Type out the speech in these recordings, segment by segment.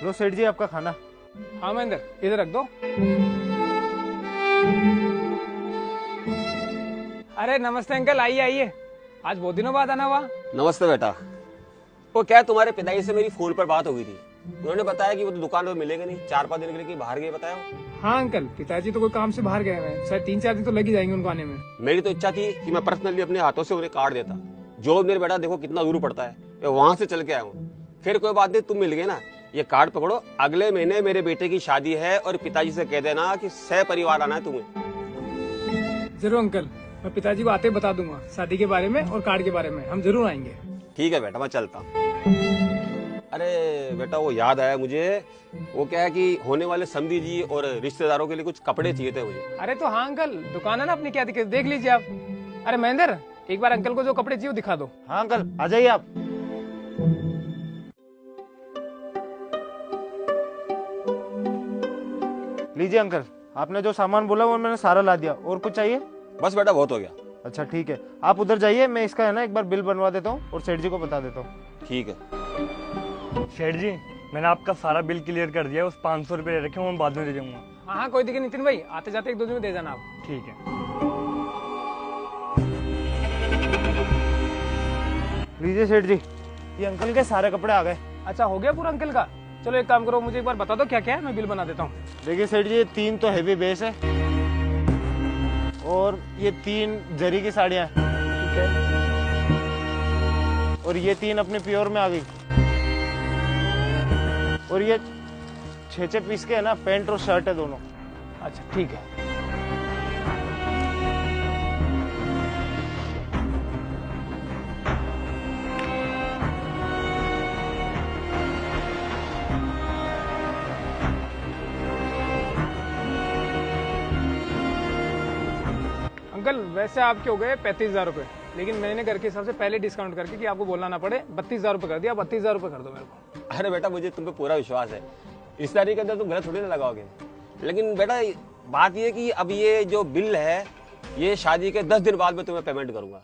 लो सेठ जी आपका खाना। हाँ महेंद्र, इधर रख दो। अरे नमस्ते अंकल, आइए आइए, आज बहुत दिनों बाद आना हुआ। नमस्ते बेटा। वो क्या है, तुम्हारे पिताजी से मेरी फोन पर बात हो गई थी। उन्होंने बताया कि वो तो दुकान पर मिलेगा नहीं, 4-5 दिन के लिए बाहर गए बताया। हाँ अंकल, पिताजी तो कोई काम से बाहर गए हैं, शायद 3-4 दिन तो लग ही जाएंगे उनको आने में। मेरी तो इच्छा थी कि मैं पर्सनली अपने हाथों से उन्हें कार्ड देता। जो मेरे बेटा देखो कितना दूर पड़ता है, मैं वहां से चल के आया हूँ। फिर कोई बात नहीं, तुम मिल गए ना, ये कार्ड पकड़ो। अगले महीने मेरे बेटे की शादी है और पिताजी से कह देना कि सह परिवार आना है तुम्हें। जरूर अंकल, मैं पिताजी को आते ही बता दूंगा शादी के बारे में और कार्ड के बारे में, हम जरूर आएंगे। ठीक है बेटा, मैं चलता हूँ। अरे बेटा, वो याद आया मुझे, वो क्या है कि होने वाले समधी जी और रिश्तेदारों के लिए कुछ कपड़े चाहिए थे मुझे। अरे तो हाँ अंकल, दुकान है ना अपनी, क्या दिक्कत, देख लीजिए आप। अरे महेंद्र, एक बार अंकल को जो कपड़े चाहिए वो दिखा दो। हाँ अंकल, आ जाइए आप। लीजिए अंकल, आपने जो सामान बोला वो मैंने सारा ला दिया। और कुछ चाहिए? बस बेटा, बहुत हो गया। अच्छा ठीक है, आप उधर जाइए, मैं इसका है ना एक बार बिल बनवा देता हूँ और सेठ जी को बता देता हूँ। ठीक है सेठ जी, मैंने आपका सारा बिल क्लियर कर दिया, उस 500 रुपये रखे मैं बाद में दे दूंगा। हाँ हाँ, कोई दिक्कत नहीं नितिन भाई, आते जाते 1-2 दिन में दे जाना आप। ठीक है। लीजिए सेठ जी, ये अंकल के सारे कपड़े आ गए। अच्छा, हो गया पूरा अंकल का? चलो एक काम करो, मुझे एक बार बता दो क्या क्या है, मैं बिल बना देता हूँ। देखिए सेठ जी, ये 3 तो हैवी बेस है और ये 3 जरी की साड़ियाँ हैं। ठीक है। और ये 3 अपने प्योर में आ गई। और ये 6 पीस के है ना, पैंट और शर्ट है दोनों। अच्छा ठीक है। अंकल वैसे आपके हो गए 35,000 रुपये, लेकिन मैंने घर के हिसाब से पहले डिस्काउंट करके कि आपको बोलना ना पड़े 32,000 रुपये कर दिया। 32,000 रुपये कर दो मेरे को। अरे बेटा, मुझे तुम पे पूरा विश्वास है, इस तारीख के अंदर तुम गलत थोड़ी ना लगाओगे। लेकिन बेटा बात ये कि अब ये जो बिल है, ये शादी के 10 दिन बाद में तुम्हें पेमेंट करूंगा।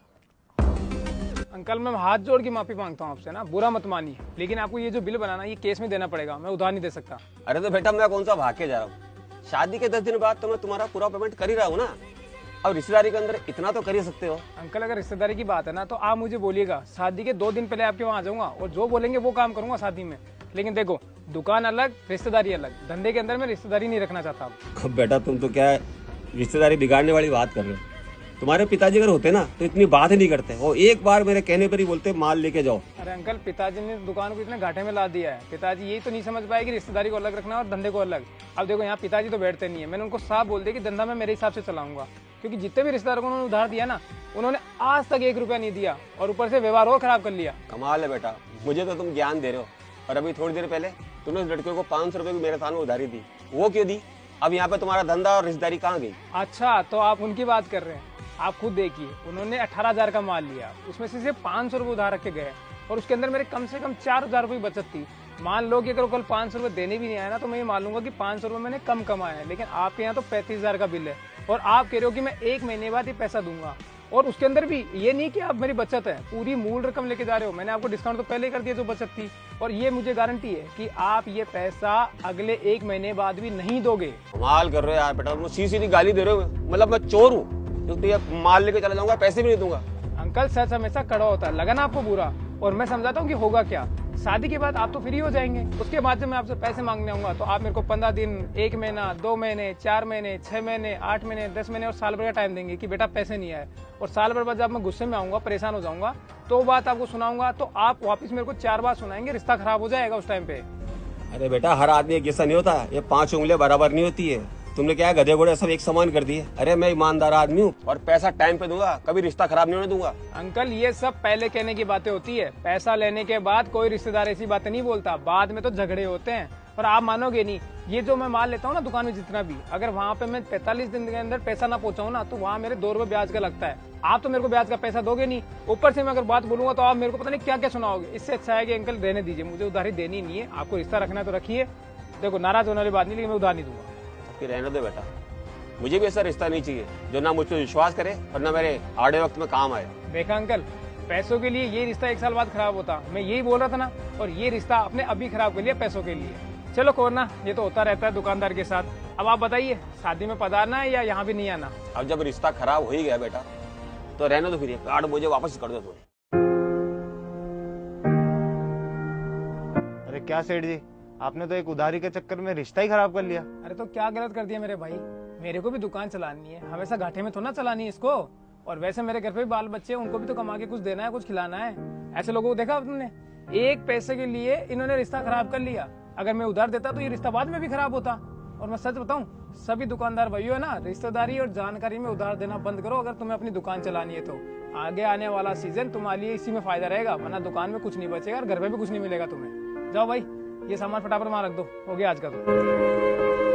अंकल मैं हाथ जोड़ के माफी मांगता हूँ आपसे ना, बुरा मत मानिए, लेकिन आपको ये जो बिल बनाना ये केस में देना पड़ेगा, मैं उधार नहीं दे सकता। अरे तो बेटा, मैं कौन सा भाग के जा रहा हूँ? शादी के 10 दिन बाद तो मैं तुम्हारा पूरा पेमेंट कर ही रहा हूँ ना। अब रिश्तेदारी के अंदर इतना तो कर ही सकते हो। अंकल अगर रिश्तेदारी की बात है ना, तो आप मुझे बोलिएगा, शादी के 2 दिन पहले आपके वहाँ आ जाऊंगा और जो बोलेंगे वो काम करूंगा शादी में। लेकिन देखो, दुकान अलग, रिश्तेदारी अलग, धंधे के अंदर मैं रिश्तेदारी नहीं रखना चाहता। अब बेटा, तुम तो क्या है, रिश्तेदारी बिगाड़ने वाली बात कर रहे हो। तुम्हारे पिताजी अगर होते ना तो इतनी बात ही नहीं करते, वो एक बार मेरे कहने पर ही बोलते माल लेके जाओ। अरे अंकल, पिताजी ने दुकान को इतने घाटे में ला दिया है, पिताजी यही तो नहीं समझ पाए कि रिश्तेदारी को अलग रखना और धंधे को अलग। अब देखो, यहाँ पिताजी तो बैठते नहीं है, मैंने उनको साफ बोल दिया कि धंधा मैं मेरे हिसाब से चलाऊंगा, क्योंकि जितने भी रिश्तेदारों को उन्होंने उधार दिया ना, उन्होंने आज तक 1 रुपया नहीं दिया और ऊपर से व्यवहार और खराब कर लिया। कमाल है बेटा, मुझे तो तुम ज्ञान दे रहे हो, और अभी थोड़ी देर पहले तुमने उस लड़के को 500 रुपए भी मेरे सामने उधारी दी। वो क्यों दी? अब यहाँ पे तुम्हारा धंधा और रिश्तेदारी कहाँ गई? अच्छा, तो आप उनकी बात कर रहे हैं। आप खुद देखिए, उन्होंने 18,000 का माल लिया, उसमें से सिर्फ 500 रुपये उधार रख के गए और उसके अंदर मेरे कम से कम 4,000 रुपये बचत थी। मान लो कि अगर कल 500 रुपये देने भी नहीं आया ना, तो मैं ये मान लूंगा कि 500 रुपये मैंने कम कमाया है। लेकिन आपके यहाँ तो 35,000 का बिल है और आप कह रहे हो कि मैं 1 महीने बाद ये पैसा दूंगा, और उसके अंदर भी ये नहीं कि आप मेरी बचत है, पूरी मूल रकम लेके जा रहे हो। मैंने आपको डिस्काउंट तो पहले कर दिया जो बचत थी, और ये मुझे गारंटी है कि आप ये पैसा अगले 1 महीने बाद भी नहीं दोगे। कमाल कर रहे हो यार बेटा, तुम सीधी गाली दे रहे हो, मतलब मैं चोर हूँ तो ये माल लेके चला जाऊंगा, पैसे भी नहीं दूंगा। अंकल सच हमेशा कड़ा होता है, लगा ना आपको बुरा, और मैं समझाता हूँ कि होगा क्या। शादी के बाद आप तो फ्री हो जाएंगे, उसके बाद जब मैं आपसे पैसे मांगने आऊंगा तो आप मेरे को 15 दिन, 1 महीना, 2 महीने, 4 महीने, 6 महीने, 8 महीने, 10 महीने और साल भर का टाइम देंगे कि बेटा पैसे नहीं आए। और साल भर बाद जब मैं गुस्से में आऊंगा, परेशान हो जाऊंगा, तो बात आपको सुनाऊंगा, तो आप वापस मेरे को 4 बार सुनाएंगे, रिश्ता खराब हो जाएगा उस टाइम पे। अरे बेटा, हर आदमी एक जैसा नहीं होता, ये 5 उंगलियां बराबर नहीं होती है। तुमने क्या गधे घोड़े सब एक समान कर दिए। अरे मैं ईमानदार आदमी हूँ और पैसा टाइम पे दूंगा, कभी रिश्ता खराब नहीं होने दूंगा। अंकल ये सब पहले कहने की बातें होती है, पैसा लेने के बाद कोई रिश्तेदार ऐसी बातें नहीं बोलता, बाद में तो झगड़े होते हैं। और आप मानोगे नहीं, ये जो मैं माल लेता हूँ ना दुकान में जितना भी, अगर वहाँ पे मैं 45 दिन के अंदर पैसा ना पहुँचाऊँ ना, तो वहाँ मेरे 2 रुपए ब्याज का लगता है। आप तो मेरे को ब्याज का पैसा दोगे नहीं, ऊपर से मैं अगर बात बोलूंगा तो आप मेरे को पता नहीं क्या क्या सुनाओगे। इससे अच्छा है कि अंकल रहने दीजिए, मुझे उधारी देनी नहीं है। आपको रिश्ता रखना है तो रखिए, देखो नाराज होने वाली बात नहीं, लेकिन मैं उधार नहीं दूंगा। फिर रहने दो बेटा, मुझे भी ऐसा रिश्ता नहीं चाहिए जो ना मुझ पर विश्वास करे और ना मेरे आड़े वक्त में काम आए। देखा अंकल, पैसों के लिए ये रिश्ता 1 साल बाद खराब होता, मैं यही बोल रहा था ना, और ये रिश्ता आपने अभी खराब कर लिया पैसों के लिए। चलो कोरना, ये तो होता रहता है दुकानदार के साथ। अब आप बताइए, शादी में पधारना है या यहाँ भी नहीं आना? अब जब रिश्ता खराब हो ही गया बेटा तो रहने दो, फिर ये कार्ड मुझे वापस कर दो थोड़े। अरे क्या सेठ जी, आपने तो एक उधारी के चक्कर में रिश्ता ही खराब कर लिया। अरे तो क्या गलत कर दिया मेरे भाई, मेरे को भी दुकान चलानी है, हमेशा घाटे में तो ना चलानी है इसको। और वैसे मेरे घर पे भी बाल बच्चे हैं, उनको भी तो कमा के कुछ देना है, कुछ खिलाना है। ऐसे लोगों को देखा तुमने, एक पैसे के लिए इन्होंने रिश्ता खराब कर लिया। अगर मैं उधार देता तो ये रिश्ता बाद में भी खराब होता। और मैं सच बताऊं, सभी दुकानदार भाइयों है ना, रिश्तेदारी और जानकारी में उधार देना बंद करो अगर तुम्हें अपनी दुकान चलानी है तो। आगे आने वाला सीजन तुम्हारे लिए इसी में फायदा रहेगा, वरना दुकान में कुछ नहीं बचेगा और घर पे भी कुछ नहीं मिलेगा तुम्हें। जाओ भाई, ये सामान फटाफट वहां रख दो, हो गया आज का तो।